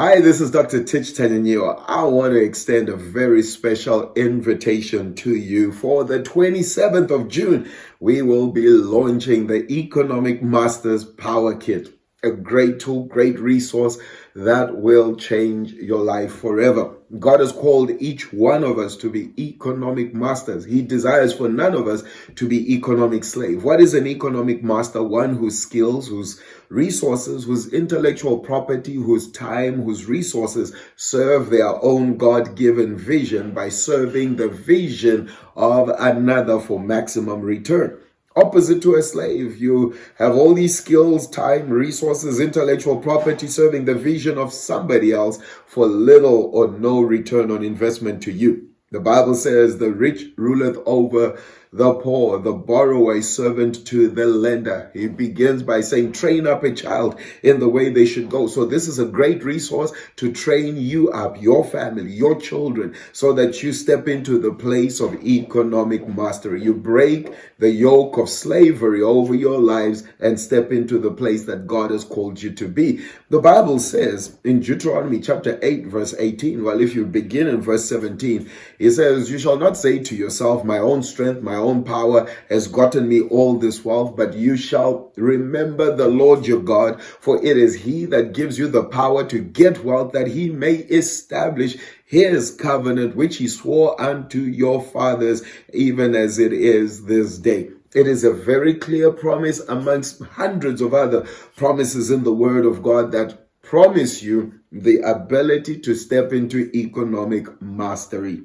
Hi, this is Dr. Tich Tanyaniwa. I want to extend a very special invitation to you for the 27th of June. We will be launching the Economic Masters Power Kit, a great tool, great resource that will change your life forever. God has called each one of us to be economic masters. He desires for none of us to be economic slave. What is an economic master? One whose skills, whose resources, whose intellectual property, whose time, whose resources serve their own God-given vision by serving the vision of another for maximum return. Opposite to a slave, you have all these skills, time, resources, intellectual property serving the vision of somebody else for little or no return on investment to you. The Bible says the rich ruleth over the poor, the borrower is servant to the lender. He begins by saying, train up a child in the way they should go. So this is a great resource to train you up, your family, your children, so that you step into the place of economic mastery. You break the yoke of slavery over your lives and step into the place that God has called you to be. The Bible says in Deuteronomy chapter 8, verse 18, well, if you begin in verse 17, it says, you shall not say to yourself, my own strength, my own power has gotten me all this wealth, but you shall remember the Lord your God, for it is he that gives you the power to get wealth, that he may establish his covenant, which he swore unto your fathers, even as it is this day. It is a very clear promise amongst hundreds of other promises in the Word of God that promise you the ability to step into economic mastery.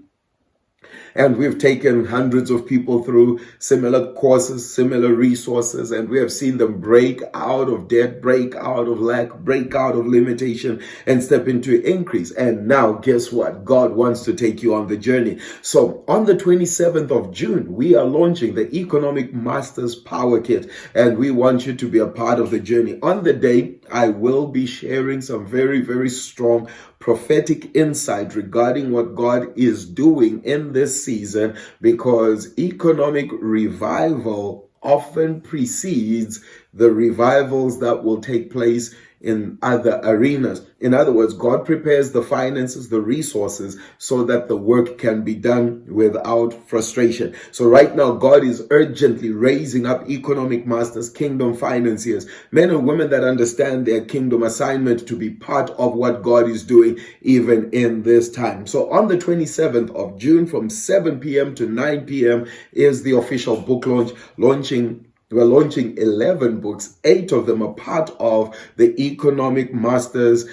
And we've taken hundreds of people through similar courses, similar resources, and we have seen them break out of debt, break out of lack, break out of limitation, and step into increase. And now, guess what? God wants to take you on the journey. So on the 27th of June, we are launching the Economic Masters Power Kit, and we want you to be a part of the journey. On the day, I will be sharing some very, very strong prophetic insight regarding what God is doing in this season, because economic revival often precedes the revivals that will take place in other arenas. In other words, God prepares the finances, the resources, so that the work can be done without frustration. So right now, God is urgently raising up economic masters, kingdom financiers, men and women that understand their kingdom assignment to be part of what God is doing even in this time. So on the 27th of June from 7 p.m. to 9 p.m. is the official book launch. We're launching 11 books. 8 of them are part of the Economic Masters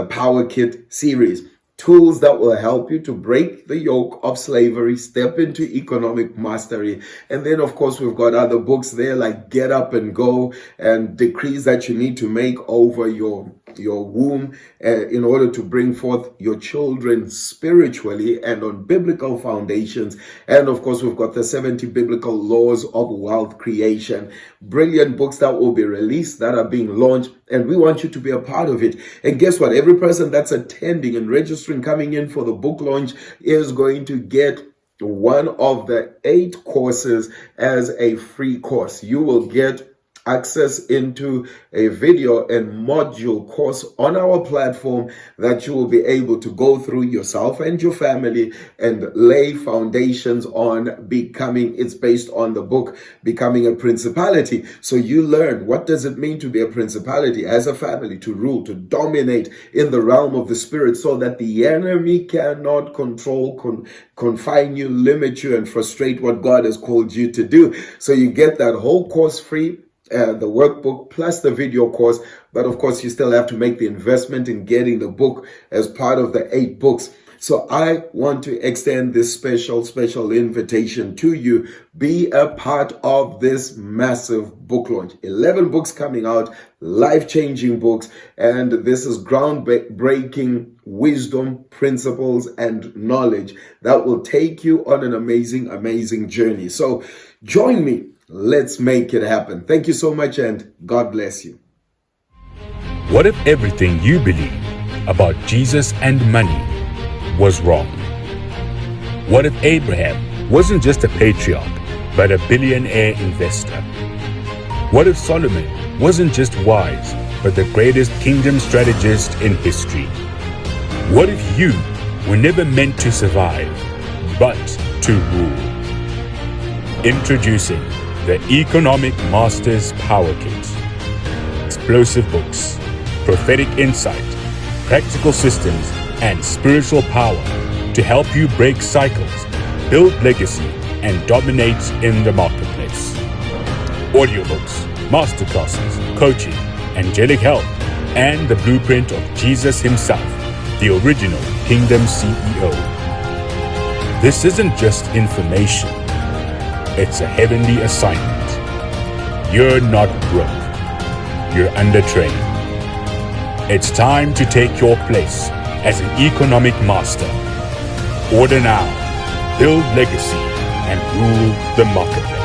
Power Kit series. Tools that will help you to break the yoke of slavery, step into economic mastery. And then, of course, we've got other books there like Get Up and Go and Decrees That You Need to Make Over Your womb in order to bring forth your children spiritually and on biblical foundations. And of course, we've got the 70 biblical laws of wealth creation. Brilliant books that will be released, that are being launched, and we want you to be a part of it. And guess what? Every person that's attending and registering, coming in for the book launch, is going to get one of the 8 courses as a free course. You will get access into a video and module course on our platform that you will be able to go through yourself and your family and lay foundations on becoming. It's based on the book, Becoming a Principality. So you learn, what does it mean to be a principality as a family, to rule, to dominate in the realm of the spirit, so that the enemy cannot control, confine you, limit you, and frustrate what God has called you to do. So you get that whole course free, the workbook plus the video course. But of course, you still have to make the investment in getting the book as part of the 8 books. So I want to extend this special invitation to you. Be a part of this massive book launch. 11 books coming out, life-changing books, and this is groundbreaking wisdom, principles, and knowledge that will take you on an amazing journey. So join me. Let's make it happen. Thank you so much, and God bless you. What if everything you believe about Jesus and money was wrong? What if Abraham wasn't just a patriarch, but a billionaire investor? What if Solomon wasn't just wise, but the greatest kingdom strategist in history? What if you were never meant to survive, but to rule? Introducing the Economic Masters Power Kit. Explosive books, prophetic insight, practical systems, and spiritual power to help you break cycles, build legacy, and dominate in the marketplace. Audiobooks, masterclasses, coaching, angelic help, and the blueprint of Jesus himself, the original Kingdom CEO. This isn't just information, it's a heavenly assignment. You're not broke, you're undertrained. It's time to take your place as an economic master. Order now, build legacy, and rule the marketplace.